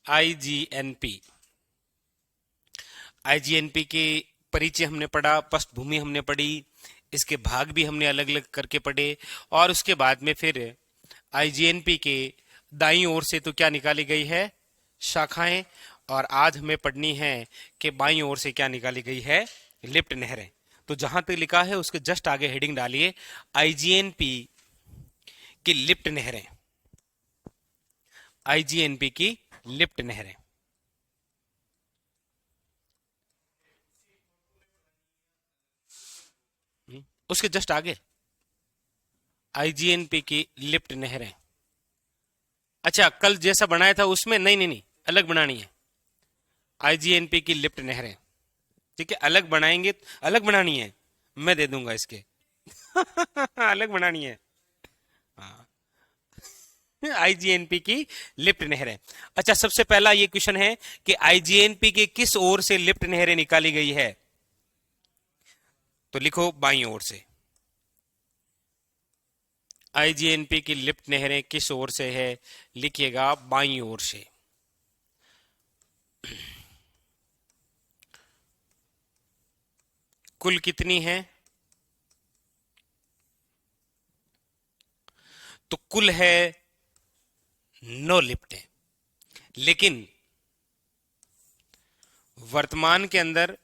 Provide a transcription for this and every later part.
IGNP. IGNP के परिचय हमने पढ़ा, पृष्ठभूमि हमने पढ़ी, इसके भाग भी हमने अलग अलग करके पढ़े, और उसके बाद में फिर आईजीएनपी के दाईं ओर से तो क्या निकाली गई है, शाखाएं, और आज हमें पढ़नी है कि बाईं ओर से क्या निकाली गई है, लिफ्ट नहरें। तो जहां तक लिखा है उसके जस्ट आगे हेडिंग डालिए, आईजीएनपी की लिफ्ट नहरें। आईजीएनपी की लिफ्ट नहरें। उसके जस्ट आगे आईजीएनपी की लिफ्ट नहरें। अच्छा, कल जैसा बनाया था उसमें नहीं नहीं नहीं, अलग बनानी है। आईजीएनपी की लिफ्ट नहरें, ठीक है, अलग बनाएंगे, अलग बनानी है, मैं दे दूंगा इसके। अलग बनानी है। हाँ, आईजीएनपी की लिफ्ट नहरें। अच्छा, सबसे पहला ये क्वेश्चन है कि आईजीएनपी के किस ओर से लिफ्ट नहरें निकाली गई है, तो लिखो बाईं ओर से। आईजीएनपी की लिफ्ट नहरें किस ओर से है, लिखिएगा बाईं ओर से। कुल कितनी है, तो कुल है 9 लिफ्टें, लेकिन वर्तमान के अंदर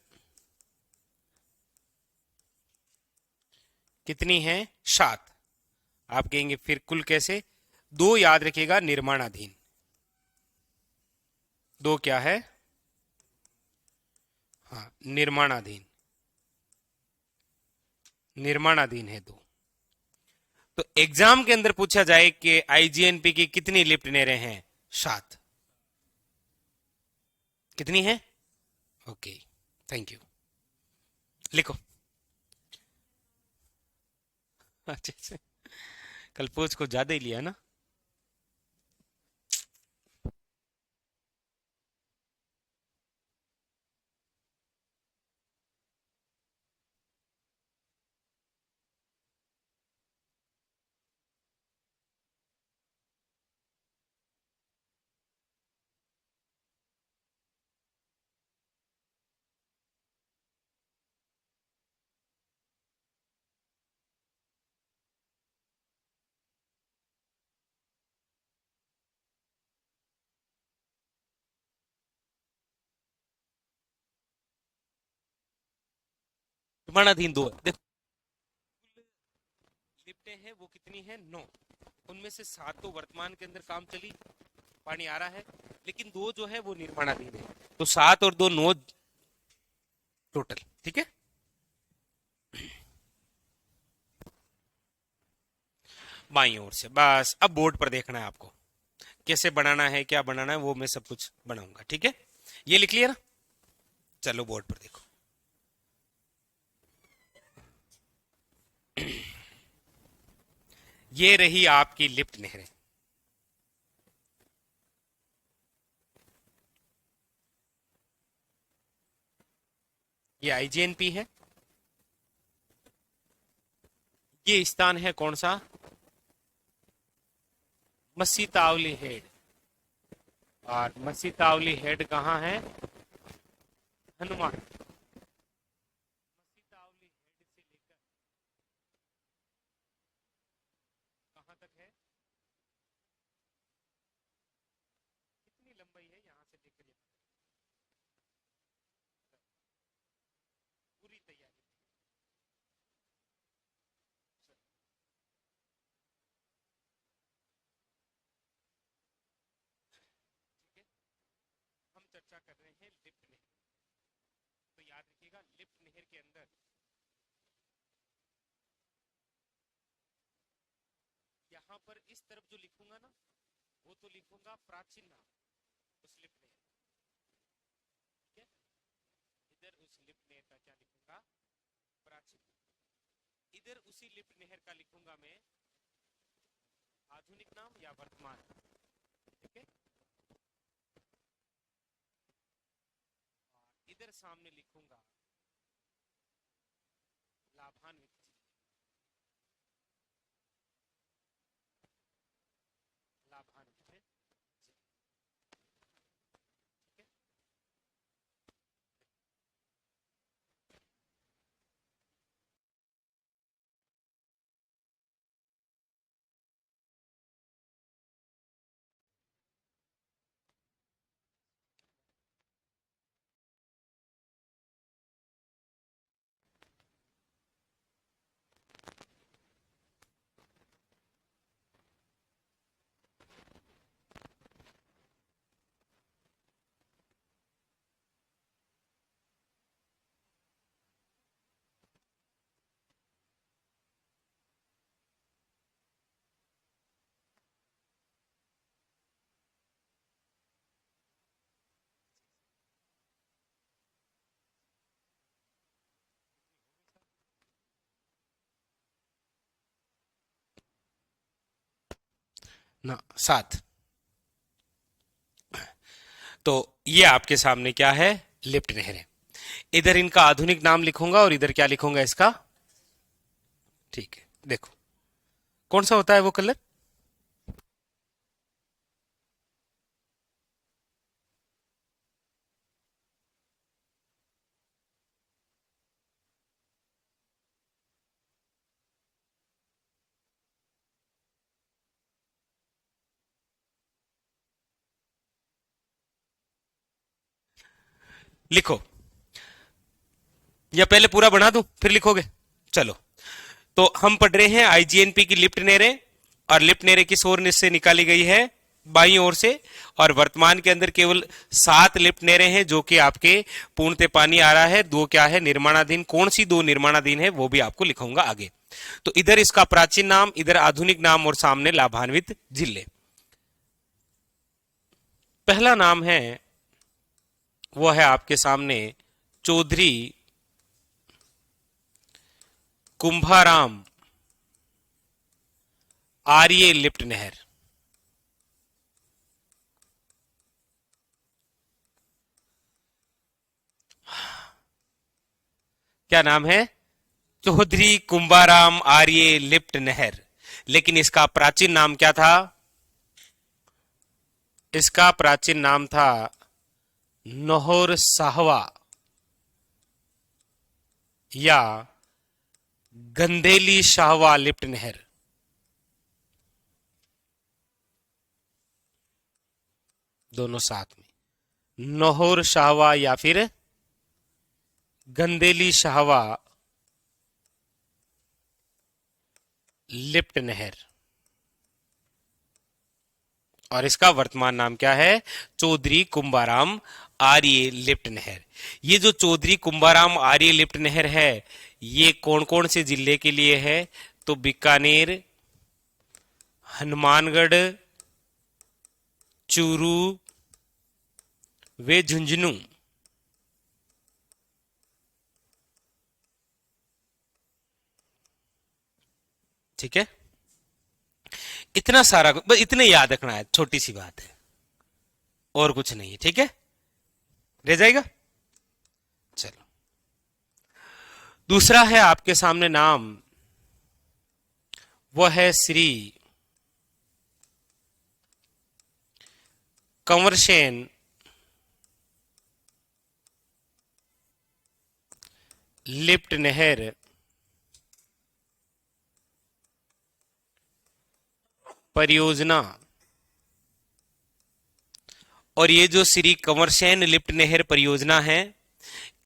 कितनी है, 7। आप कहेंगे फिर कुल कैसे, दो याद रखिएगा निर्माणाधीन। दो क्या है, हाँ निर्माणाधीन, निर्माणाधीन है दो। तो एग्जाम के अंदर पूछा जाए कि आईजीएनपी की कितनी लिफ्ट नहरें हैं, 7। कितनी है, ओके, थैंक यू, लिखो। अच्छे से, कल पोच को ज्यादा ही लिया ना। निर्माणाधीन दो है, देखो लिफ्टें हैं वो कितनी है, 9। उनमें से 7 तो वर्तमान के अंदर काम चली, पानी आ रहा है, लेकिन दो जो है वो निर्माणाधीन है। तो 7 और 2 9 टोटल, ठीक है। बाईं ओर से, बस अब बोर्ड पर देखना है आपको, कैसे बनाना है, क्या बनाना है, वो मैं सब कुछ बनाऊंगा, ठीक है। ये लिख लिया ना, चलो बोर्ड पर देखो। ये रही आपकी लिफ्ट नहरें। ये आईजीएनपी है, ये स्थान है कौन सा, मसीतावली हेड। और मसीतावली हेड कहाँ है, हनुमान। मसीतावली हेड से लेकर कहाँ तक है, कितनी लंबाई है यहाँ से लेकर यहाँ तक, पूरी तैयारी। ठीक है, हम चर्चा कर रहे हैं लिफ्ट नहर। तो याद रखिएगा लिफ्ट नहर के अंदर यहाँ पर इस तरफ जो लिखूंगा ना, वो तो लिखूंगा प्राचीन नाम उस लिफ्ट नहर, ठीक है। इधर उस लिफ्ट नहर का क्या लिखूंगा, प्राचीन। इधर उसी लिफ्ट नहर का लिखूंगा मैं आधुनिक नाम या वर्तमान, ठीक है। और इधर सामने लिखूंगा लाभान्वित, लाभान्वित है। ना 7। तो ये आपके सामने क्या है, लिफ्ट नहर है। इधर इनका आधुनिक नाम लिखूंगा और इधर क्या लिखूंगा इसका, ठीक है। देखो कौन सा होता है वो कलर, लिखो या पहले पूरा बना दूं फिर लिखोगे, चलो। तो हम पढ़ रहे हैं आईजीएनपी की लिफ्ट नहरें, और लिफ्ट नहरें किस ओर से निकाली गई है, बाईं ओर से। और वर्तमान के अंदर केवल 7 लिफ्ट नहरें हैं जो कि आपके पूर्णतः पानी आ रहा है, 2 क्या है निर्माणाधीन। कौन सी 2 निर्माणाधीन है वो भी आपको लिखूंगा आगे। तो इधर इसका प्राचीन नाम, इधर आधुनिक नाम, और सामने लाभान्वित जिले। पहला नाम है वो है आपके सामने चौधरी कुंभाराम आर्य लिफ्ट नहर। क्या नाम है, चौधरी कुंभाराम आर्य लिफ्ट नहर। लेकिन इसका प्राचीन नाम क्या था, इसका प्राचीन नाम था नौहर साहवा या गंदेली शाहवा लिफ्ट नहर। दोनों साथ में, नौहर शाहवा या फिर गंदेली शाहवा लिफ्ट नहर। और इसका वर्तमान नाम क्या है, चौधरी कुंभाराम आर्य लिफ्ट नहर। ये जो चौधरी कुंभाराम आर्य लिफ्ट नहर है ये कौन कौन से जिले के लिए है, तो बीकानेर, हनुमानगढ़, चूरू वे झुंझुनू। ठीक है, इतना सारा बस इतने याद रखना है, छोटी सी बात है और कुछ नहीं है। ठीक है, रह जाएगा। चलो दूसरा है आपके सामने नाम, वो है श्री कंवरसेन लिफ्ट नहर परियोजना। और ये जो श्री कंवरसेन लिफ्ट नहर परियोजना है,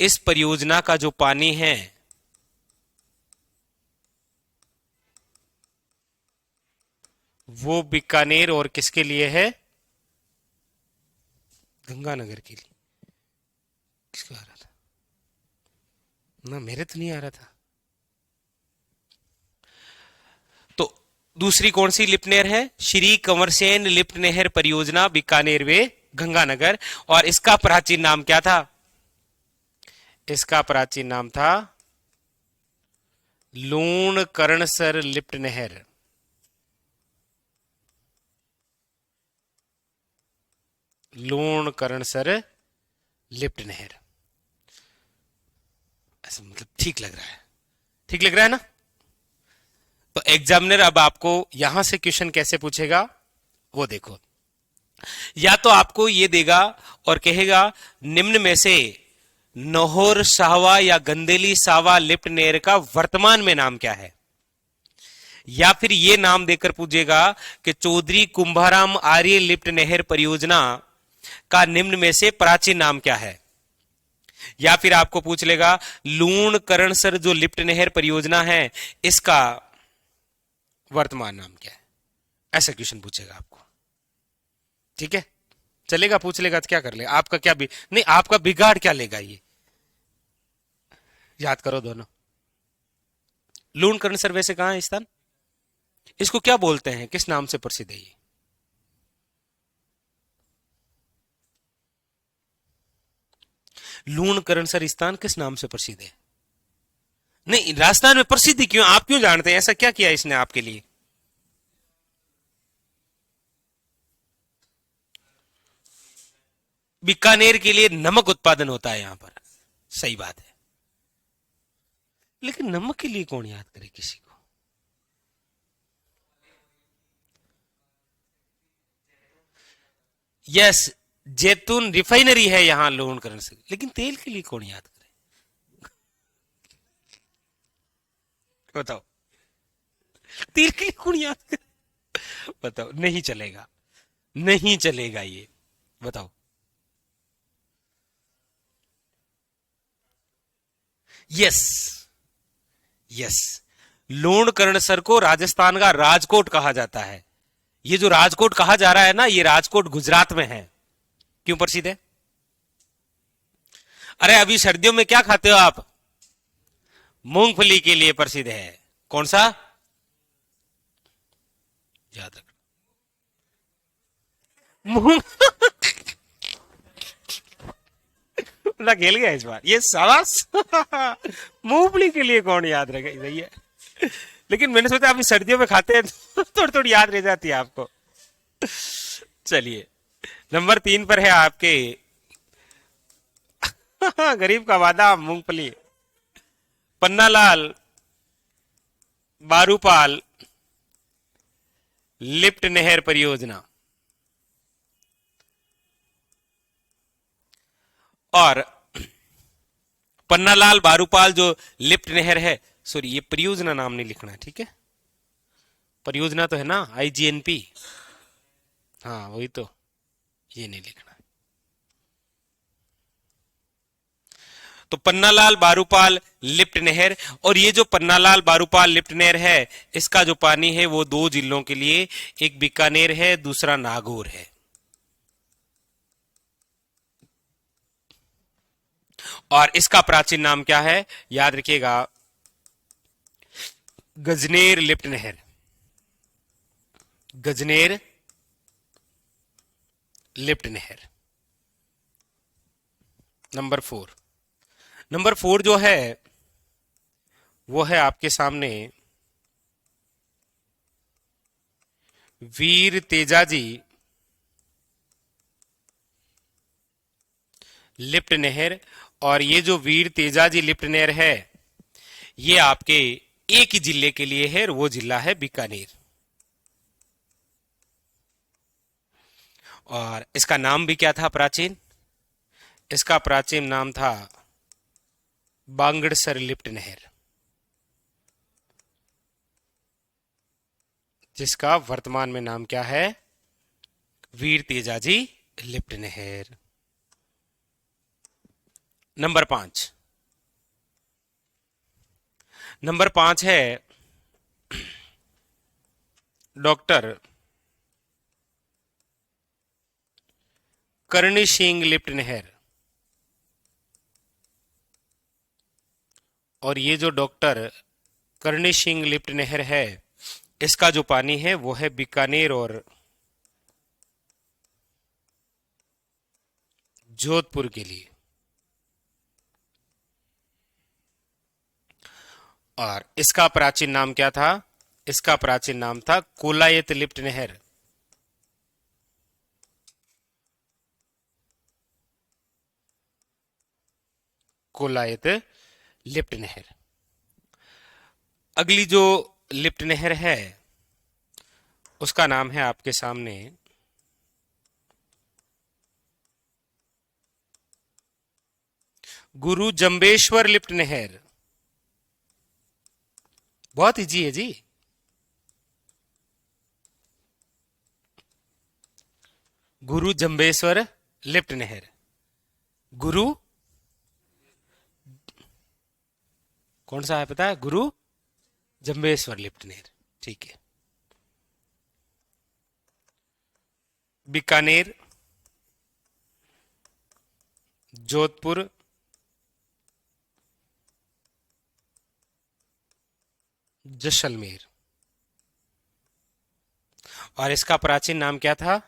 इस परियोजना का जो पानी है वो बीकानेर और किसके लिए है, गंगानगर के लिए। किसको आ रहा था ना, मेरे तो नहीं आ रहा था। तो दूसरी कौन सी लिफ्ट नहर है, श्री कंवरसेन लिफ्ट नहर परियोजना बीकानेर वे गंगानगर। और इसका प्राचीन नाम क्या था, इसका प्राचीन नाम था लूण करणसर लिफ्ट नहर। लूण करणसर लिफ्ट नहर। ऐसा मतलब ठीक लग रहा है, ठीक लग रहा है ना। तो एग्जामिनर अब आपको यहां से क्वेश्चन कैसे पूछेगा वो देखो। या तो आपको ये देगा और कहेगा निम्न में से नौहर साहवा या गंदेली सावा लिफ्ट नहर का वर्तमान में नाम क्या है, या फिर ये नाम देकर पूछेगा कि चौधरी कुंभाराम आर्य लिफ्ट नहर परियोजना का निम्न में से प्राचीन नाम क्या है। या फिर आपको पूछ लेगा लूण करणसर जो लिफ्ट नहर परियोजना है इसका वर्तमान नाम क्या है, ऐसा क्वेश्चन पूछेगा आपको। ठीक है, चलेगा, पूछ लेगा तो क्या कर लेगा, आपका क्या भी नहीं, आपका बिगाड़ क्या लेगा ये, याद करो दोनों। लूण करणसर वैसे कहां है स्थान, इसको क्या बोलते हैं, किस नाम से प्रसिद्ध है ये, लूण करणसर स्थान किस नाम से प्रसिद्ध है। नहीं, राजस्थान में प्रसिद्ध क्यों, आप क्यों जानते हैं, ऐसा क्या किया इसने आपके लिए। बीकानेर के लिए नमक उत्पादन होता है यहां पर। सही बात है, लेकिन नमक के लिए कौन याद करे किसी को? यस, जैतून रिफाइनरी है यहां लोणकरण से, लेकिन तेल के लिए कौन याद करे? बताओ, तेल के लिए कौन याद करे? बताओ, नहीं चलेगा, नहीं चलेगा ये, बताओ। यस, यस, लोणकरणसर को राजस्थान का राजकोट कहा जाता है। ये जो राजकोट कहा जा रहा है ना, ये राजकोट गुजरात में है। क्यों प्रसिद्ध है? अरे अभी सर्दियों में क्या खाते हो आप? मूंगफली के लिए प्रसिद्ध है। कौन सा? याद रख, मूंग। ना खेल गया इस बार ये सालास। मूंगफली के लिए कौन याद रखे भैया? लेकिन मैंने सोचा अभी सर्दियों में खाते हैं तो थोड़ी थोड़ी याद रह जाती है आपको। चलिए, नंबर 3 पर है आपके गरीब का वादा मूंगफली। पन्नालाल बारूपाल लिफ्ट नहर परियोजना। और पन्नालाल बारूपाल जो लिफ्ट नहर है, सॉरी ये परियोजना नाम नहीं लिखना है, ठीक है? परियोजना तो है ना, आईजीएनपी। हाँ वही तो, ये नहीं लिखना है। तो पन्नालाल बारूपाल लिफ्ट नहर, और ये जो पन्नालाल बारूपाल लिफ्ट नहर है, इसका जो पानी है वो 2 जिलों के लिए, एक बीकानेर है, दूसरा नागौर है। और इसका प्राचीन नाम क्या है? याद रखिएगा, गजनेर लिफ्ट नहर। गजनेर लिफ्ट नहर। नंबर 4 जो है वो है आपके सामने वीर तेजाजी लिफ्ट नहर। और ये जो वीर तेजाजी लिफ्ट नहर है, ये आपके एक ही जिले के लिए है, और वो जिला है बीकानेर। और इसका नाम भी क्या था प्राचीन? इसका प्राचीन नाम था बांगड़सर लिफ्ट नहर, जिसका वर्तमान में नाम क्या है? वीर तेजाजी लिफ्ट नहर। नंबर 5 है डॉक्टर करणी सिंह लिफ्ट नहर। और ये जो डॉक्टर करणी सिंह लिफ्ट नहर है, इसका जो पानी है वो है बीकानेर और जोधपुर के लिए। और इसका प्राचीन नाम क्या था? इसका प्राचीन नाम था कोलायत लिफ्ट नहर। कोलायत लिफ्ट नहर। अगली जो लिफ्ट नहर है उसका नाम है आपके सामने गुरु जंबेश्वर लिफ्ट नहर। बहुत इजी है जी। गुरु जंबेश्वर लिफ्ट नहर। गुरु कौन सा है पता है? गुरु जंबेश्वर लिफ्ट नहर, ठीक है। बीकानेर, जोधपुर, जैसलमेर। और इसका प्राचीन नाम क्या था?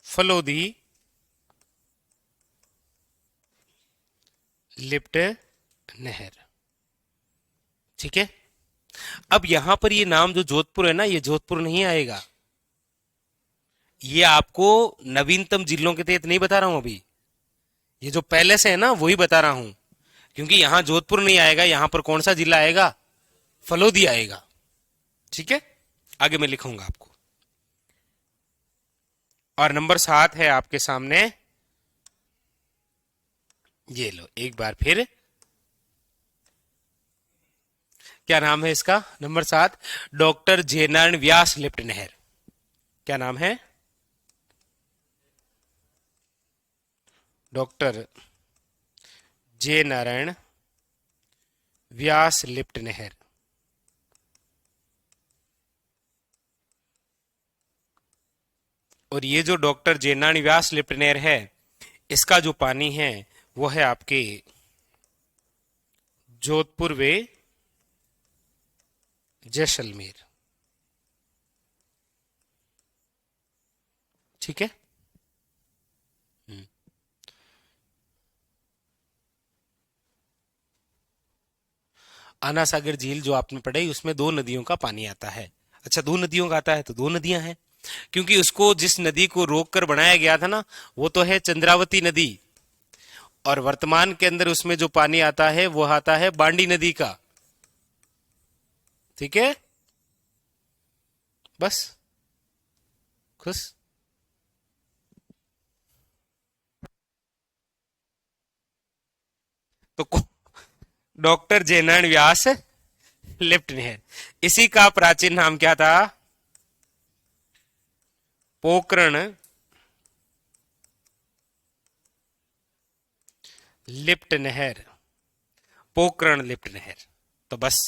फलोदी लिफ्ट नहर, ठीक है। अब यहां पर ये नाम जो जोधपुर है ना, ये जोधपुर नहीं आएगा, ये आपको नवीनतम जिलों के तहत नहीं बता रहा हूं अभी, ये जो पहले से है ना वही बता रहा हूं, क्योंकि यहां जोधपुर नहीं आएगा, यहां पर कौन सा जिला आएगा, फलोदी आएगा। ठीक है, आगे मैं लिखूंगा आपको। और नंबर 7 है आपके सामने, ये लो एक बार फिर, क्या नाम है इसका, नंबर 7 डॉक्टर जयनारायण व्यास लिफ्ट नहर। क्या नाम है, डॉक्टर जे नारायण व्यास लिफ्ट नहर। और ये जो डॉक्टर जे नारायण व्यास लिफ्ट नहर है, इसका जो पानी है वो है आपके जोधपुर वे जैसलमेर। ठीक है, आना सागर झील जो आपने पढ़ी उसमें 2 नदियों का पानी आता है। अच्छा, 2 नदियों का आता है तो 2 नदियां हैं, क्योंकि उसको जिस नदी को रोक कर बनाया गया था ना, वो तो है चंद्रावती नदी, और वर्तमान के अंदर उसमें जो पानी आता है वो आता है बांडी नदी का। ठीक है, बस खुश। तो डॉक्टर जयनारायण व्यास लिफ्ट नहर, इसी का प्राचीन नाम क्या था, पोकरण लिफ्ट नहर, पोकरण लिफ्ट नहर। तो बस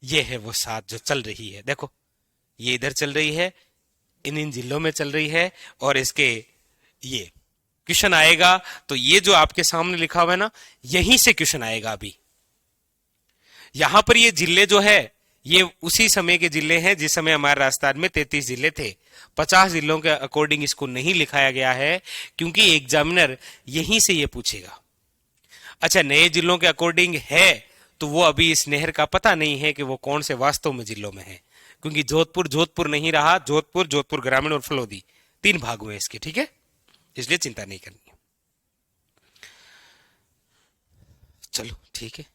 ये है वो 7 जो चल रही है, देखो ये इधर चल रही है, इन जिलों में चल रही है, और इसके ये क्वेश्चन आएगा तो ये जो आपके सामने लिखा हुआ है ना, यहीं से क्वेश्चन आएगा। अभी यहां पर ये जिले जो है ये उसी समय के जिले हैं जिस समय हमारे राजस्थान में 33 जिले थे। 50 जिलों के अकॉर्डिंग इसको नहीं लिखाया गया है, क्योंकि एग्जामिनर यहीं से ये पूछेगा। अच्छा, नए जिलों के अकॉर्डिंग है तो वो अभी इस नहर का पता नहीं है कि वो कौन से वास्तव में जिलों में है, क्योंकि जोधपुर जोधपुर नहीं रहा, जोधपुर जोधपुर ग्रामीण और फलोदी 3 भाग हुए इसके। ठीक है, इसलिए चिंता नहीं करनी है। चलो ठीक है,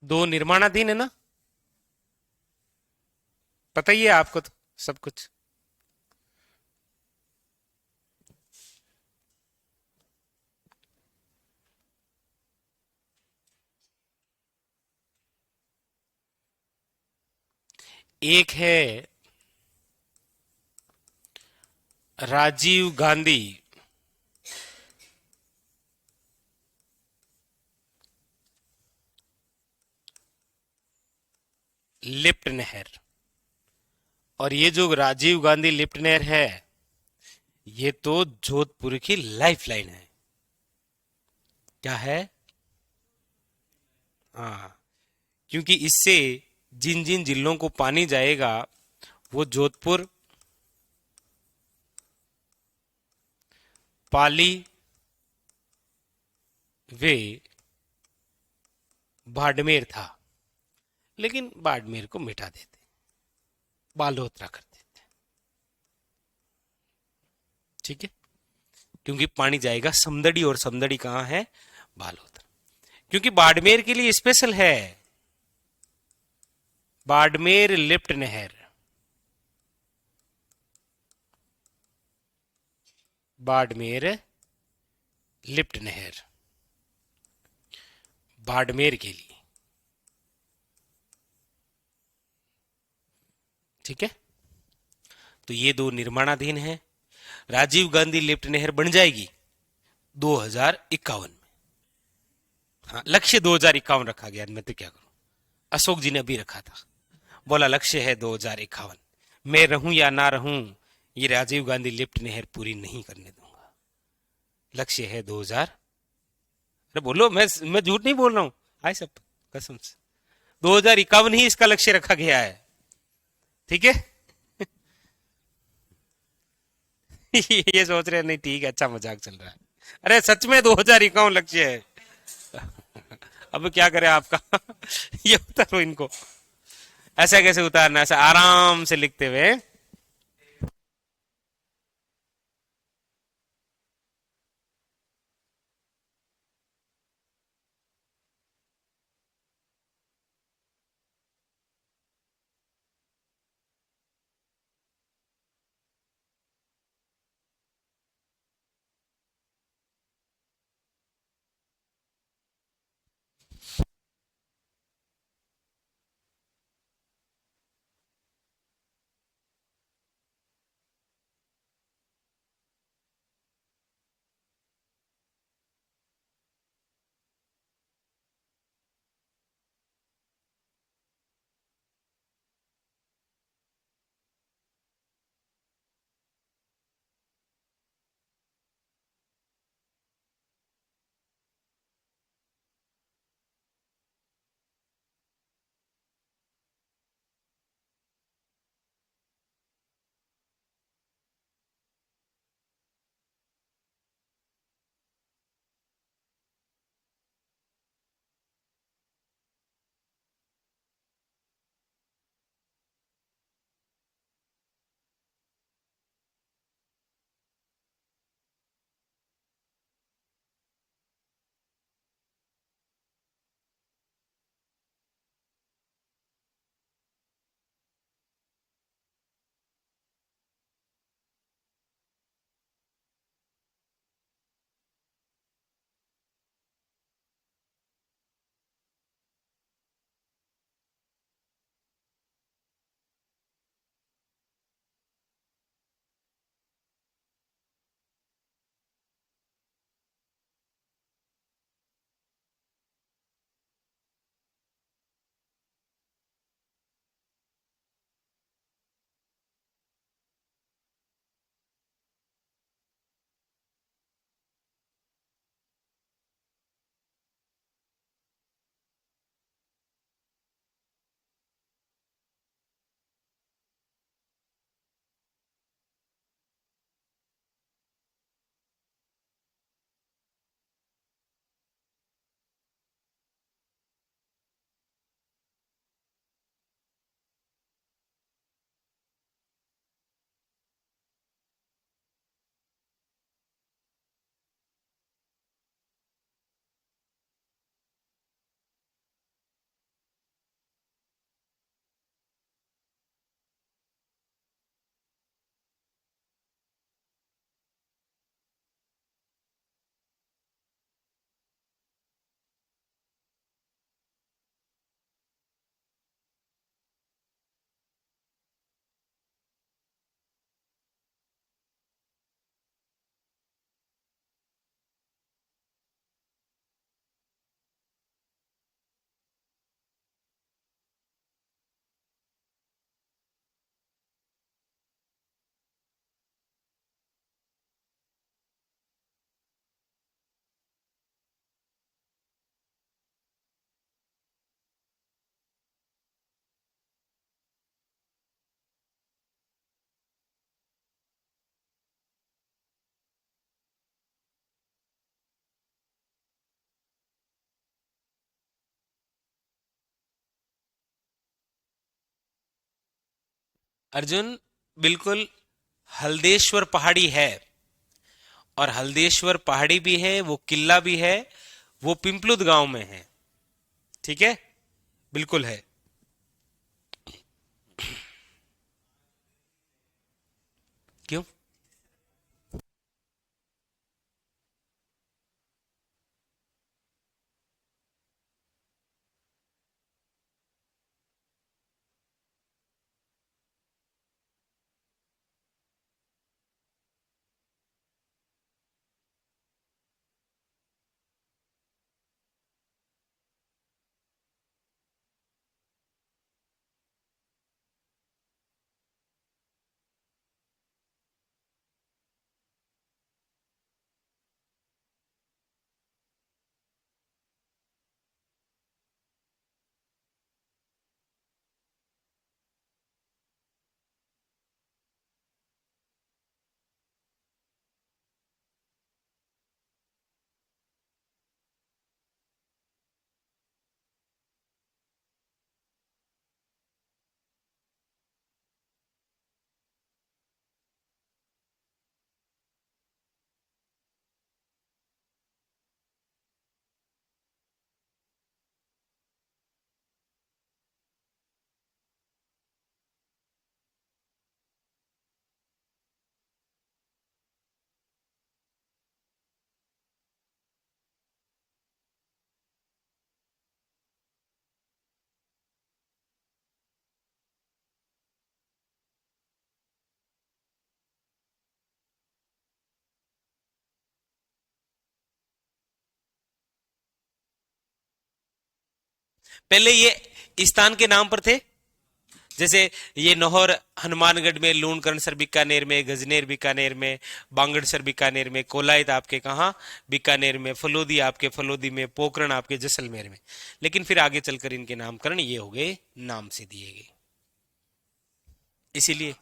दो निर्माणाधीन है ना, पता ही है आपको तो सब कुछ। एक है राजीव गांधी लिफ्ट नहर, और ये जो राजीव गांधी लिफ्ट नहर है ये तो जोधपुर की लाइफलाइन है। क्या है, हाँ, क्योंकि इससे जिन जिन जिलों को पानी जाएगा वो जोधपुर, पाली वे बाड़मेर था, लेकिन बाड़मेर को मिटा देते, बालोतरा कर देते। ठीक है, क्योंकि पानी जाएगा समदड़ी, और समदड़ी कहां है, बालोतरा, क्योंकि बाड़मेर के लिए स्पेशल है बाड़मेर लिफ्ट नहर। बाड़मेर लिफ्ट नहर बाड़मेर के लिए। ठीक है, तो ये 2 निर्माणाधीन है। राजीव गांधी लिफ्ट नहर बन जाएगी 2051 में। हाँ, लक्ष्य 2051 रखा गया, मैं तो क्या करूं, अशोक जी ने अभी रखा था, बोला लक्ष्य है 2051, मैं रहूं या ना रहूं ये राजीव गांधी लिफ्ट नहर पूरी नहीं करने दूंगा। लक्ष्य है 2000, अरे बोलो, मैं झूठ नहीं बोल रहा हूं, आए सब कसम से 2051 ही इसका लक्ष्य रखा गया है। ठीक है, ये सोच रहे हैं नहीं ठीक है, अच्छा मजाक चल रहा है। अरे सच में 2051 लक्ष्य है। अब क्या करें आपका। ये उतारो इनको। ऐसा कैसे उतारना, ऐसा आराम से लिखते हुए। अर्जुन, बिल्कुल। हल्देश्वर पहाड़ी है, और हल्देश्वर पहाड़ी भी है, वो किला भी है, वो पिंपलुद गांव में है। ठीक है, बिल्कुल है। क्यों? पहले ये स्थान के नाम पर थे, जैसे ये नौहर हनुमानगढ़ में, लूणकरणसर बीकानेर में, गजनेर बीकानेर में, बांगड़सर बीकानेर में, कोलायत आपके कहाँ बीकानेर में, फलोदी आपके फलोदी में, पोखरण आपके जैसलमेर में। लेकिन फिर आगे चलकर इनके नामकरण ये हो गए, नाम से दिए गए, इसीलिए।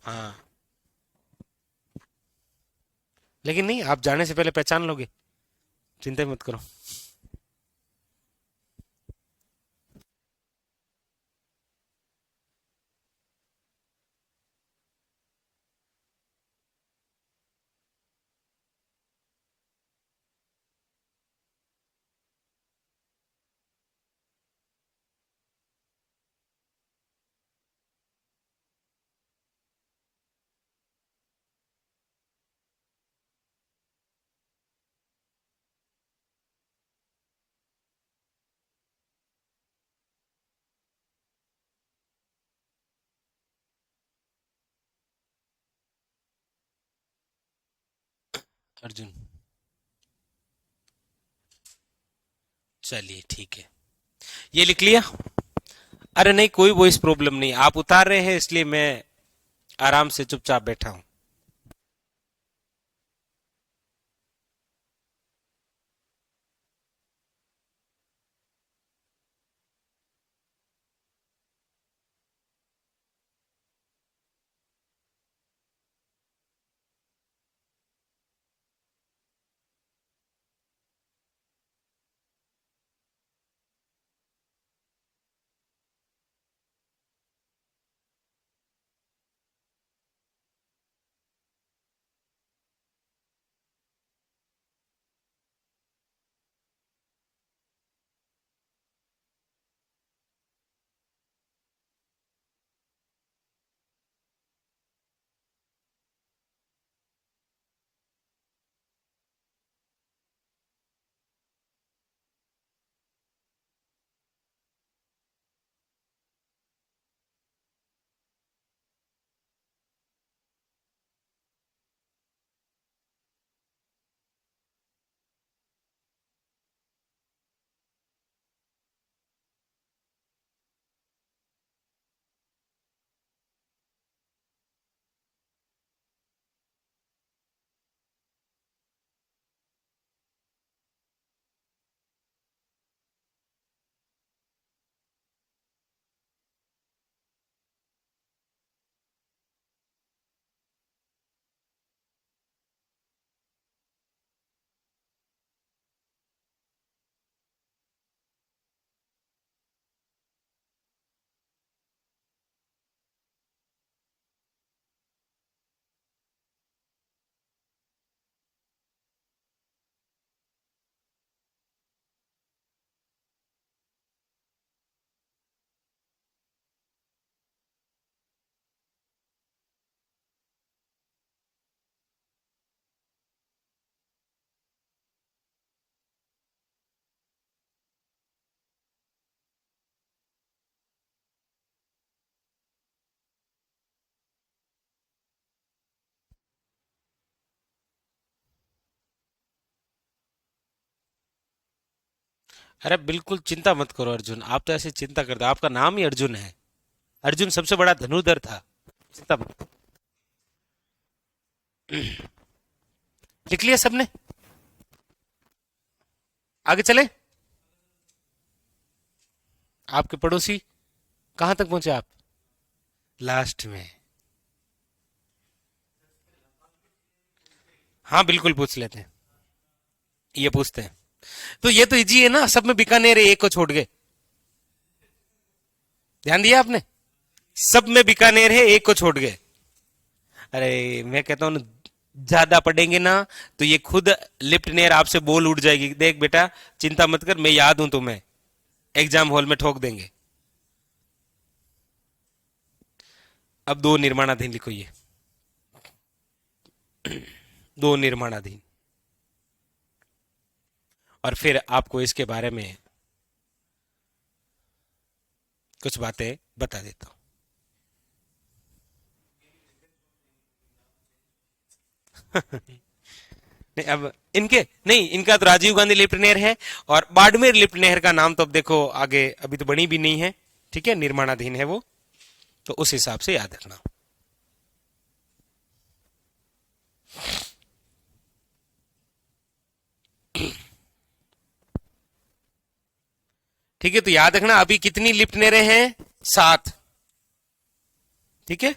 हाँ, लेकिन नहीं, आप जाने से पहले पहचान लोगे, चिंता मत करो। अर्जुन, चलिए ठीक है, ये लिख लिया। अरे नहीं, कोई वॉइस प्रॉब्लम नहीं, आप उतार रहे हैं इसलिए मैं आराम से चुपचाप बैठा हूं। अरे बिल्कुल चिंता मत करो अर्जुन, आप तो ऐसे चिंता करते हो, आपका नाम ही अर्जुन है। अर्जुन सबसे बड़ा धनुर्धर था, चिंता मत। लिख लिया सबने? आगे चले। आपके पड़ोसी कहां तक पहुंचे आप? लास्ट में। हाँ बिल्कुल, पूछ लेते हैं, ये पूछते हैं। तो ये तो इजी है ना, सब में बीकानेर है, एक को छोड़ गए। ध्यान दिया आपने? सब में बीकानेर है, एक को छोड़ गए। अरे मैं कहता हूँ ना, ज्यादा पढ़ेंगे ना तो ये खुद लिफ्ट नेर आपसे बोल उठ जाएगी, देख बेटा चिंता मत कर, मैं याद हूं तुम्हें, एग्जाम हॉल में ठोक देंगे। अब दो निर्माणाधीन लिखो, ये दो निर्माणाधीन, और फिर आपको इसके बारे में कुछ बातें बता देता हूं। नहीं, अब इनके नहीं, इनका तो राजीव गांधी लिफ्ट नहर है, और बाड़मेर लिफ्ट नहर का नाम तो अब देखो आगे अभी तो बनी भी नहीं है, ठीक है, निर्माणाधीन है वो, तो उस हिसाब से याद रखना। ठीक है, तो याद रखना अभी कितनी लिफ्ट नहरें हैं, 7, ठीक है।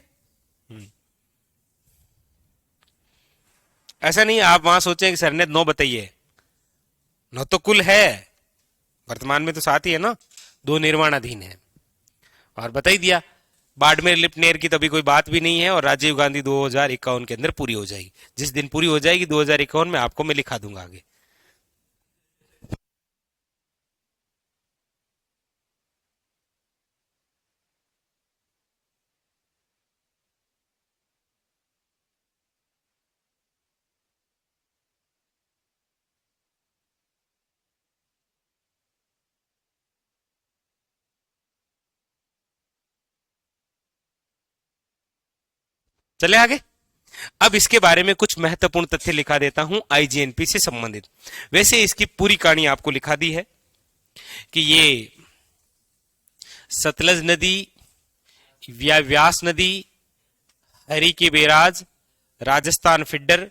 ऐसा नहीं आप वहां सोचें कि सर ने 9 बताइए, 9 तो कुल है, वर्तमान में तो 7 ही है ना, 2 निर्माणाधीन है, और बता ही दिया। बाड़मेर लिफ्ट नहर की तो अभी कोई बात भी नहीं है, और राजीव गांधी 2051 के अंदर पूरी हो जाएगी, जिस दिन पूरी हो जाएगी 2051 में आपको मैं लिखा दूंगा आगे। चले आगे। अब इसके बारे में कुछ महत्वपूर्ण तथ्य लिखा देता हूं आईजीएनपी से संबंधित। वैसे इसकी पूरी कहानी आपको लिखा दी है कि ये सतलज नदी या व्यास नदी, हरी की बैराज, राजस्थान फिडर,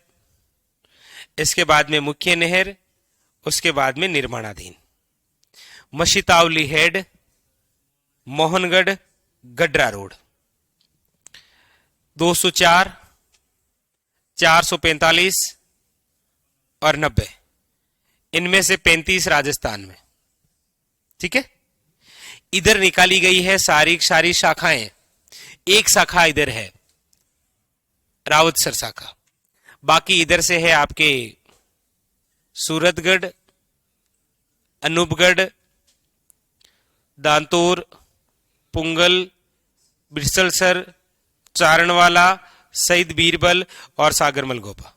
इसके बाद में मुख्य नहर, उसके बाद में निर्माणाधीन, मशीतावली हेड, मोहनगढ़, गडरा रोड, 204, 445 और 90, इनमें से 35 राजस्थान में, ठीक है। इधर निकाली गई है सारी सारी शाखाएं, एक शाखा इधर है रावतसर शाखा, बाकी इधर से है आपके सूरतगढ़, अनूपगढ़, दांतोर, पुंगल, बिरसलसर, चारणवाला, शहीद बीरबल और सागरमल गोपा।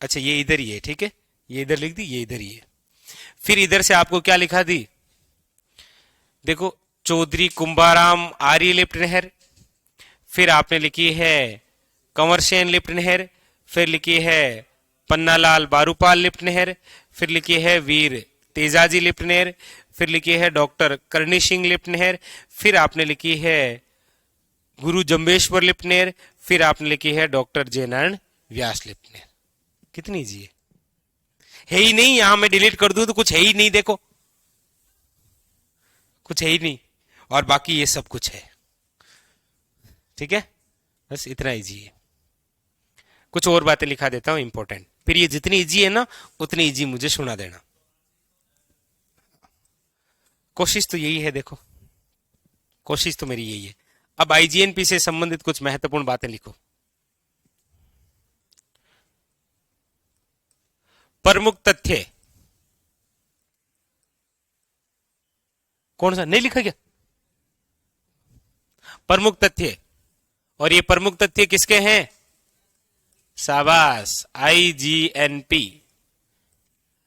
अच्छा ये इधर ही है, ठीक है, ये इधर लिख दी, ये इधर ही है। फिर इधर से आपको क्या लिखा दी, देखो, चौधरी कुंभाराम आर्य लिफ्ट नहर, फिर आपने लिखी है कंवरसेन लिफ्ट नहर, फिर लिखी है पन्नालाल बारूपाल लिफ्ट नहर, फिर लिखी है वीर तेजाजी लिफ्ट नहर, फिर लिखी है डॉक्टर करणी सिंह लिफ्ट नहर, फिर आपने लिखी है गुरु जम्बेश्वर लिफ्ट नहर, फिर आपने लिखी है डॉक्टर जयनारायण व्यास लिफ्ट नहर। कितनी जी है ही नहीं, यहां मैं डिलीट कर दूं तो कुछ है ही नहीं, देखो कुछ है ही नहीं, और बाकी ये सब कुछ है, ठीक है, बस इतना इजी है। कुछ और बातें लिखा देता हूं इंपॉर्टेंट, फिर ये जितनी इजी है ना उतनी इजी मुझे सुना देना, कोशिश तो यही है, देखो कोशिश तो मेरी यही है। अब आईजीएनपी से संबंधित कुछ महत्वपूर्ण बातें लिखो। प्रमुख तथ्य, कौन सा नहीं लिखा क्या, प्रमुख तथ्य, और ये प्रमुख तथ्य किसके हैं, शाबाश, आईजीएनपी।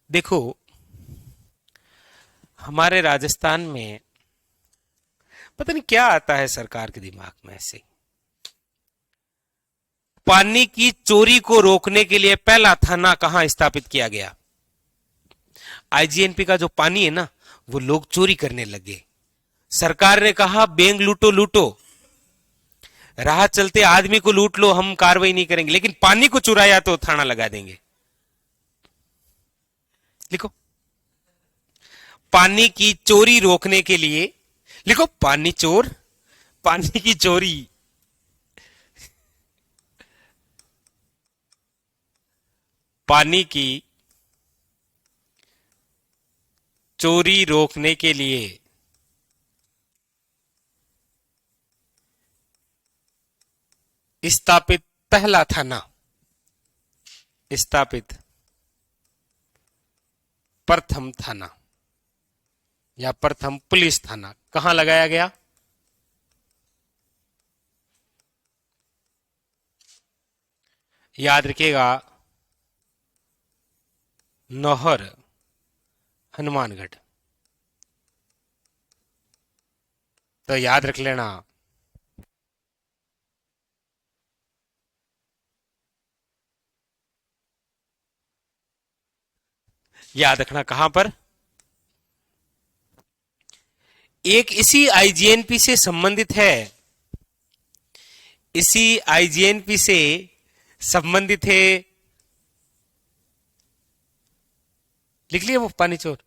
देखो हमारे राजस्थान में पता नहीं क्या आता है सरकार के दिमाग में, ऐसे पानी की चोरी को रोकने के लिए पहला थाना कहां स्थापित किया गया। आईजीएनपी का जो पानी है ना वो लोग चोरी करने लगे, सरकार ने कहा बैंक लूटो लूटो, राह चलते आदमी को लूट लो, हम कार्रवाई नहीं करेंगे, लेकिन पानी को चुराया तो थाना लगा देंगे। लिखो, पानी की चोरी रोकने के लिए, लिखो पानी चोर, पानी की चोरी, पानी की चोरी रोकने के लिए स्थापित पहला थाना, स्थापित प्रथम थाना या प्रथम पुलिस थाना कहां लगाया गया, याद रखिएगा, नौहर, हनुमानगढ़, तो याद रख लेना। याद रखना कहां पर, एक इसी आईजीएनपी से संबंधित है, इसी आईजीएनपी से संबंधित है, लिख लिया वो पानी चोर।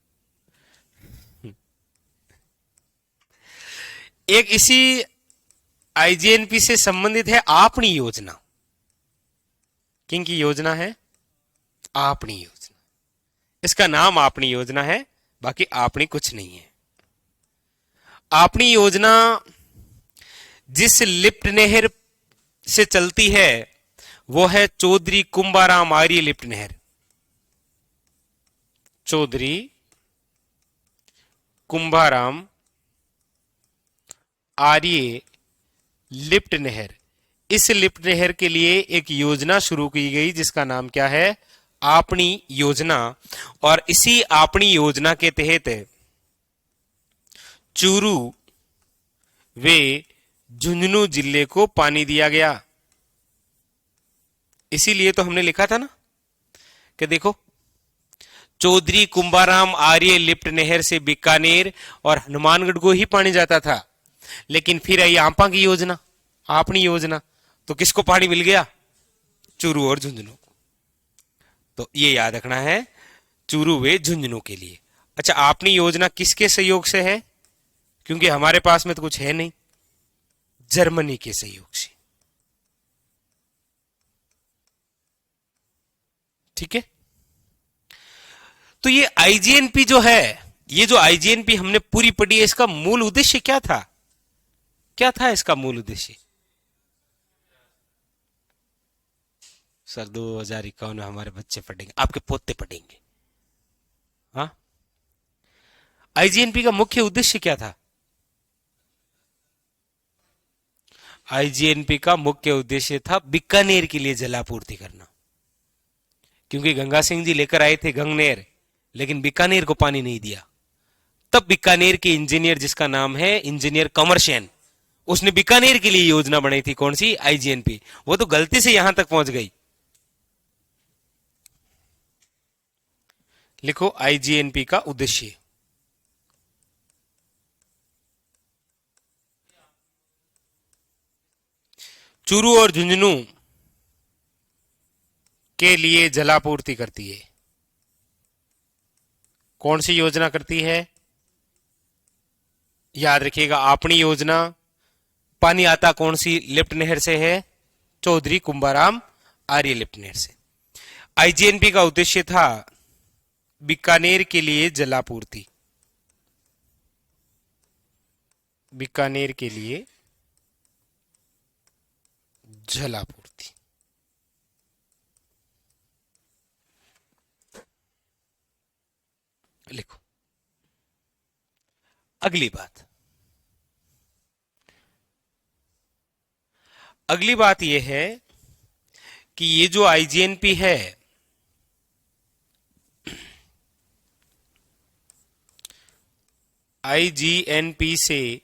एक इसी आईजीएनपी से संबंधित है आपनी योजना। किन की योजना है? आपनी योजना। इसका नाम आपनी योजना है, बाकी आपनी कुछ नहीं है। आपनी योजना जिस लिफ्ट नहर से चलती है वो है चौधरी कुंभाराम आर्य लिफ्ट नहर। चौधरी कुंभाराम आर्य लिफ्ट नहर। इस लिफ्ट नहर के लिए एक योजना शुरू की गई जिसका नाम क्या है? आपनी योजना। और इसी आपनी योजना के तहत चूरू वे झुंझुनू जिले को पानी दिया गया। इसीलिए तो हमने लिखा था ना कि देखो, चौधरी कुंभाराम आर्य लिफ्ट नहर से बीकानेर और हनुमानगढ़ को ही पानी जाता था, लेकिन फिर आई आपा की योजना, आपनी योजना, तो किसको पानी मिल गया? चूरू और झुंझुनू को। तो ये याद रखना है, चूरू वे झुंझुनू के लिए। अच्छा, आपनी योजना किसके सहयोग से है? क्योंकि हमारे पास में तो कुछ है नहीं, जर्मनी के सहयोग से। ठीक है, तो ये आईजीएनपी जो है, ये जो आईजीएनपी हमने पूरी पढ़ी है, इसका मूल उद्देश्य क्या था? क्या था इसका मूल उद्देश्य? सर 2051 में हमारे बच्चे पढ़ेंगे, आपके पोते पढ़ेंगे। हाँ, आईजीएनपी का मुख्य उद्देश्य क्या था? आईजीएनपी का मुख्य उद्देश्य था बीकानेर के लिए जलापूर्ति करना, क्योंकि गंगा सिंह जी लेकर आए थे गंगनेर, लेकिन बीकानेर को पानी नहीं दिया। तब बीकानेर के इंजीनियर, जिसका नाम है इंजीनियर कमरसेन, उसने बीकानेर के लिए योजना बनाई थी। कौन सी? आईजीएनपी। वो तो गलती से यहां तक पहुंच गई। लिखो आईजीएनपी का उद्देश्य। चूरू और झुंझुनू के लिए जलापूर्ति करती है। कौन सी योजना करती है? याद रखिएगा, आपनी योजना। पानी आता कौन सी लिफ्ट नहर से है? चौधरी कुंभाराम आर्य लिफ्ट नहर से। आईजीएनपी का उद्देश्य था बीकानेर के लिए जलापूर्ति। बीकानेर के लिए जलापूर्ति। लिखो अगली बात। अगली बात यह है कि ये जो आईजीएनपी है, आईजीएनपी से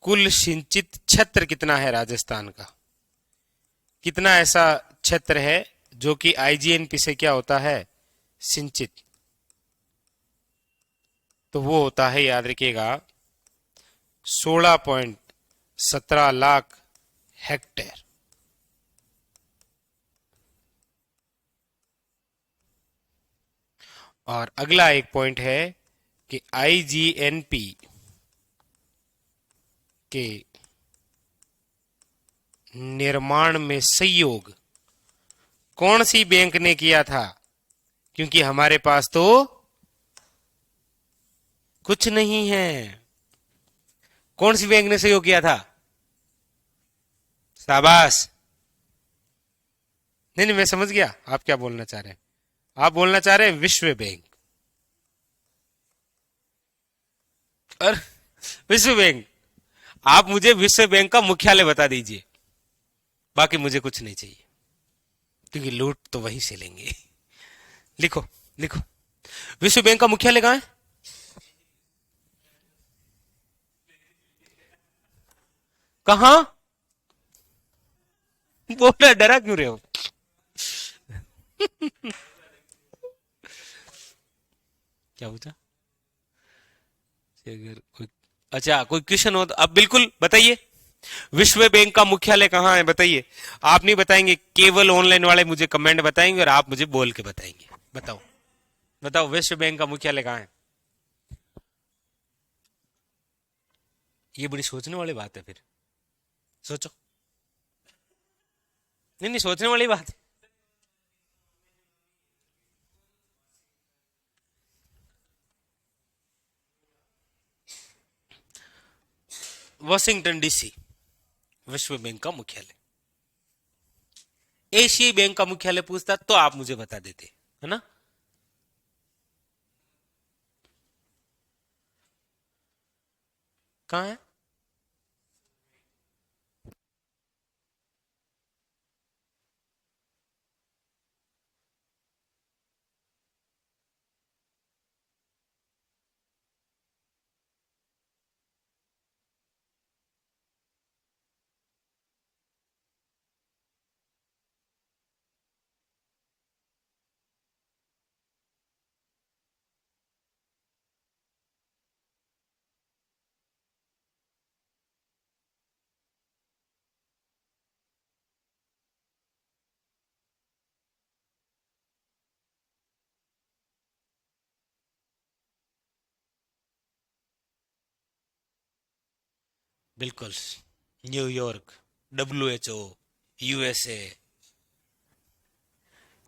कुल सिंचित क्षेत्र कितना है राजस्थान का? कितना ऐसा क्षेत्र है जो कि आईजीएनपी से क्या होता है? सिंचित। तो वो होता है, याद रखिएगा, 16.17 लाख हेक्टेयर। और अगला एक पॉइंट है कि आईजीएनपी के निर्माण में सहयोग कौन सी बैंक ने किया था? क्योंकि हमारे पास तो कुछ नहीं है। कौन सी बैंक ने सहयोग किया था? शाबाश। नहीं नहीं, मैं समझ गया आप क्या बोलना चाह रहे हैं। आप बोलना चाह रहे हैं विश्व बैंक। और विश्व बैंक, आप मुझे विश्व बैंक का मुख्यालय बता दीजिए, बाकी मुझे कुछ नहीं चाहिए, क्योंकि लूट तो वहीं से लेंगे। लिखो लिखो, विश्व बैंक का मुख्यालय कहां है? कहां? बोलना, डरा क्यों रहे हो? क्या पूछा? अगर कोई, अच्छा कोई क्वेश्चन हो तो अब बिल्कुल बताइए। विश्व बैंक का मुख्यालय कहाँ है बताइए। आप नहीं बताएंगे, केवल ऑनलाइन वाले मुझे कमेंट बताएंगे और आप मुझे बोल के बताएंगे। बताओ, बताओ विश्व बैंक का मुख्यालय कहाँ है? ये बड़ी सोचने वाली बात है फिर। सोचो। नहीं नहीं, सोचने वाली बात है। वॉशिंगटन डीसी विश्व बैंक का मुख्यालय। एशियाई बैंक का मुख्यालय पूछता तो आप मुझे बता देते, है ना। कहाँ है? बिल्कुल, न्यूयॉर्क, WHO, USA।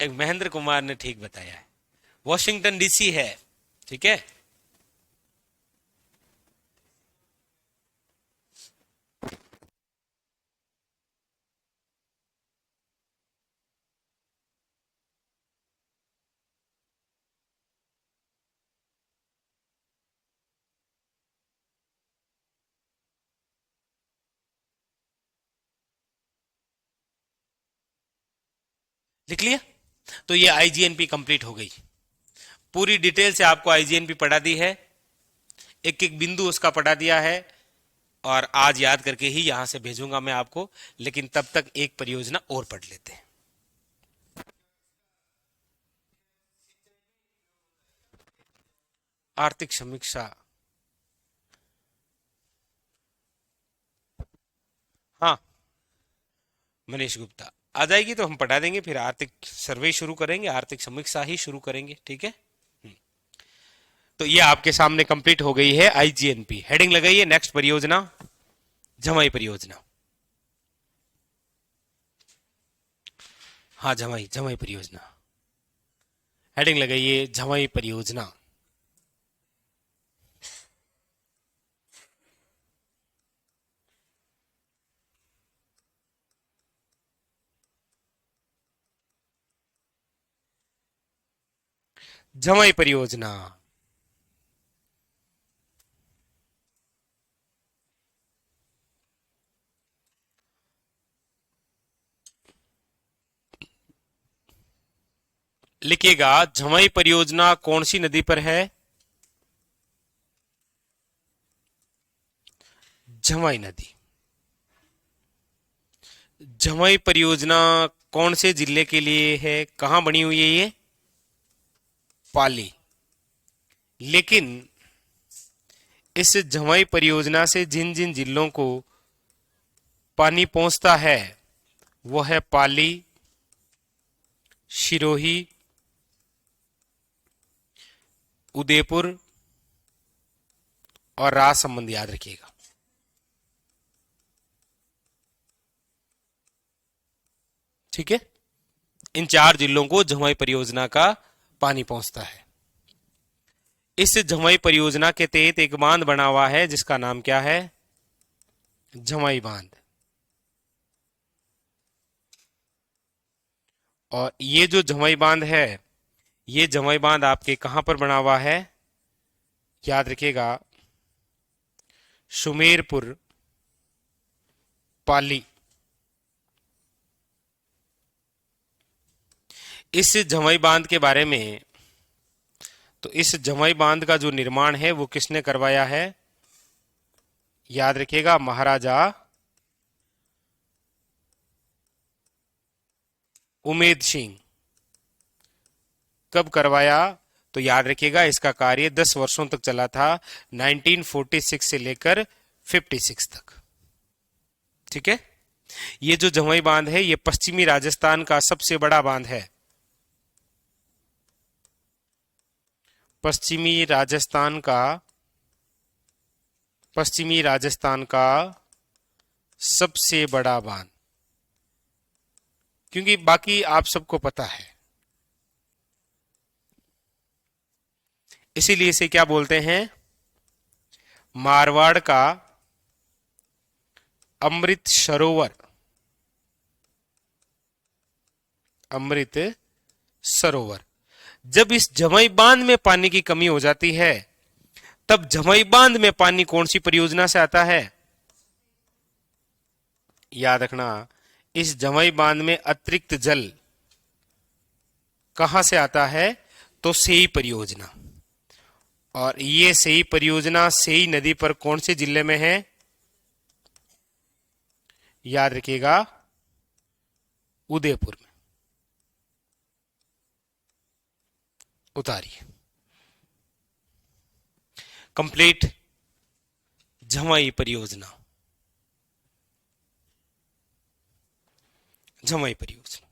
एक महेंद्र कुमार ने ठीक बताया है, वॉशिंगटन डीसी है। ठीक है। लिख लिया। तो ये आईजीएनपी कंप्लीट हो गई। पूरी डिटेल से आपको आईजीएनपी पढ़ा दी है, एक एक बिंदु उसका पढ़ा दिया है। और आज याद करके ही यहां से भेजूंगा मैं आपको। लेकिन तब तक एक परियोजना और पढ़ लेते हैं। आर्थिक समीक्षा। हाँ, मनीष गुप्ता आ जाएगी तो हम पढ़ा देंगे, फिर आर्थिक सर्वे शुरू करेंगे, आर्थिक समीक्षा ही शुरू करेंगे। ठीक है। तो ये आपके सामने कंप्लीट हो गई है आईजीएनपी। हेडिंग लगाइए, नेक्स्ट परियोजना झमाई परियोजना। हाँ, झमाई झमाई परियोजना। हेडिंग लगाइए, झमाई परियोजना। झमाई परियोजना। लिखिएगा, झमाई परियोजना कौन सी नदी पर है? झमाई नदी। झमाई परियोजना कौन से जिले के लिए है, कहां बनी हुई है ये? पाली। लेकिन इस झमाई परियोजना से जिन जिन जिलों को पानी पहुंचता है वो है पाली, सिरोही, उदयपुर और राजसमंद, याद रखिएगा। ठीक है। इन चार जिलों को झमाई परियोजना का पानी पहुंचता है। इस झमाई परियोजना के तहत एक बांध बना हुआ है जिसका नाम क्या है? झमाई बांध। और ये जो झमाई बांध है, ये झमाई बांध आपके कहां पर बना हुआ है? याद रखिएगा, सुमेरपुर, पाली। इस झमाई बांध के बारे में, तो इस झमाई बांध का जो निर्माण है वो किसने करवाया है? याद रखिएगा, महाराजा उमेद सिंह। कब करवाया? तो याद रखिएगा इसका कार्य 10 वर्षों तक चला था, 1946 से लेकर 56 तक। ठीक है, ये जो जमुई बांध है ये पश्चिमी राजस्थान का सबसे बड़ा बांध है। पश्चिमी राजस्थान का सबसे बड़ा बांध, क्योंकि बाकी आप सबको पता है, इसीलिए इसे क्या बोलते हैं, मारवाड़ का अमृत सरोवर। अमृत सरोवर। जब इस जमुई बांध में पानी की कमी हो जाती है, तब जमुई बांध में पानी कौन सी परियोजना से आता है? याद रखना, इस जमुई बांध में अतिरिक्त जल कहां से आता है? तो सेई परियोजना। और ये सेई परियोजना सेई नदी पर कौन से जिले में है? याद रखिएगा, उदयपुर में। उतारिए कंप्लीट जमुई परियोजना। जमुई परियोजना।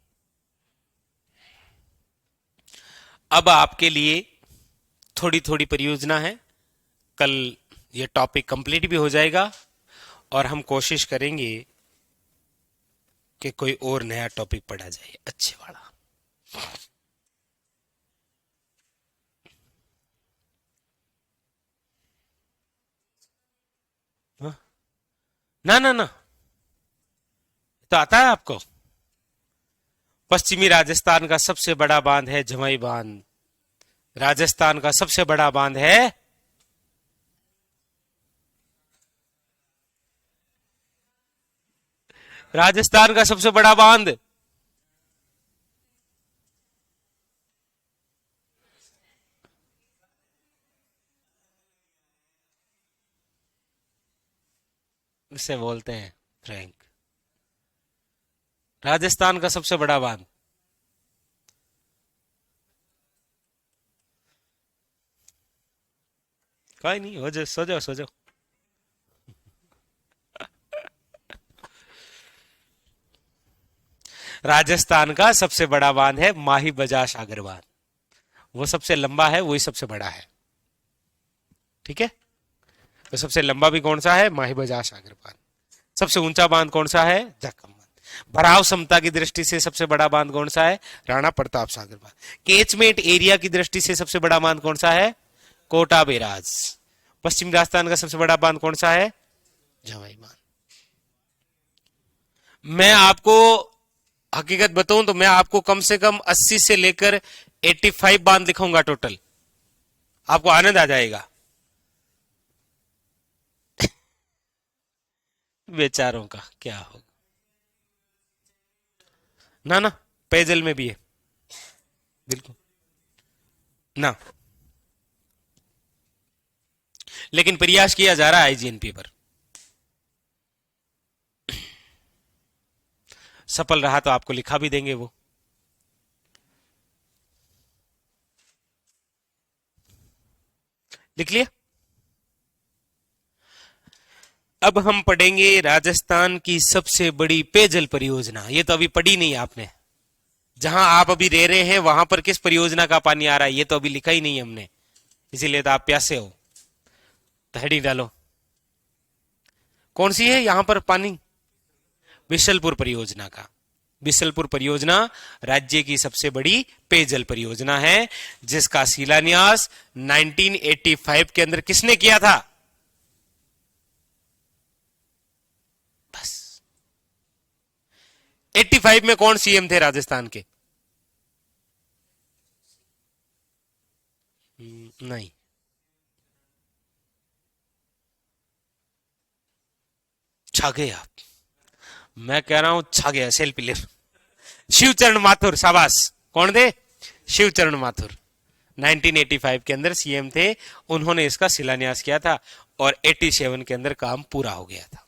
अब आपके लिए थोड़ी थोड़ी परियोजना है, कल ये टॉपिक कंप्लीट भी हो जाएगा और हम कोशिश करेंगे कि कोई और नया टॉपिक पढ़ा जाए अच्छे वाला। ना ना ना, तो आता है आपको। पश्चिमी राजस्थान का सबसे बड़ा बांध है जमुई बांध। राजस्थान का सबसे बड़ा बांध है राजस्थान का सबसे बड़ा बांध इसे बोलते हैं फ्रैंक। राजस्थान का सबसे बड़ा बांध कोई नहीं, हो जाओ, सो जाओ सो जाओ। राजस्थान का सबसे बड़ा बांध है माही बजाज सागर बांध। वो सबसे लंबा है, वही सबसे बड़ा है। ठीक है, तो सबसे लंबा भी कौन सा है? माही बजाज सागर बांध। सबसे ऊंचा बांध कौन सा है? जक्कम बांध। भराव क्षमता की दृष्टि से सबसे बड़ा बांध कौन सा है? राणा प्रताप सागर बांध। केचमेंट एरिया की दृष्टि से सबसे बड़ा बांध कौन सा है? कोटा बैराज। पश्चिमी राजस्थान का सबसे बड़ा बांध कौन सा है? जमुई बांध। मैं आपको हकीकत बताऊं तो मैं आपको कम से कम 80 से लेकर 85 बांध दिखाऊंगा टोटल, आपको आनंद आ जाएगा। बेचारों का क्या होगा। ना ना, पेयजल में भी है बिल्कुल ना, लेकिन प्रयास किया जा रहा है आईजीएनपी पर। सफल रहा तो आपको लिखा भी देंगे वो। लिख लिया। अब हम पढ़ेंगे राजस्थान की सबसे बड़ी पेयजल परियोजना। ये तो अभी पढ़ी नहीं आपने। जहां आप अभी रह रहे हैं वहां पर किस परियोजना का पानी आ रहा है ये तो अभी लिखा ही नहीं हमने, इसीलिए तो आप प्यासे हो। तो हेडिंग डालो, कौन सी है यहां पर पानी? बिशलपुर परियोजना का। बिशलपुर परियोजना राज्य की सबसे बड़ी पेयजल परियोजना है, जिसका शिलान्यास 1985 के अंदर किसने किया था? बस 85 में कौन सीएम थे राजस्थान के? नहीं, छा गए आप। मैं कह रहा हूं छा गया, सेल्फी ले। शिवचरण माथुर, शाबाश। कौन थे? शिवचरण माथुर 1985 के अंदर सीएम थे। उन्होंने इसका शिलान्यास किया था और 87 के अंदर काम पूरा हो गया था।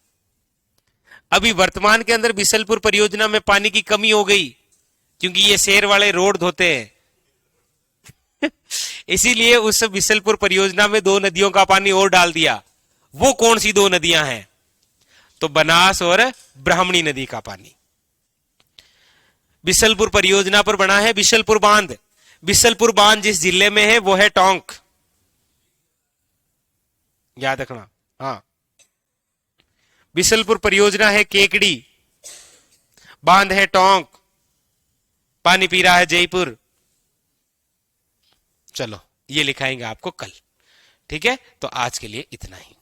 अभी वर्तमान के अंदर बिशलपुर परियोजना में पानी की कमी हो गई, क्योंकि ये शेर वाले रोड धोते हैं। इसीलिए उस बिसलपुर परियोजना में 2 नदियों का पानी और डाल दिया। वो कौन सी 2 नदियां हैं? तो बनास और ब्राह्मणी नदी का पानी। बिसलपुर परियोजना पर बना है बिसलपुर बांध। बिसलपुर बांध जिस जिले में है वो है टोंक, याद रखना। हाँ, बिसलपुर परियोजना है केकड़ी, बांध है टोंक, पानी पी रहा है जयपुर। चलो ये लिखाएंगे आपको कल। ठीक है, तो आज के लिए इतना ही।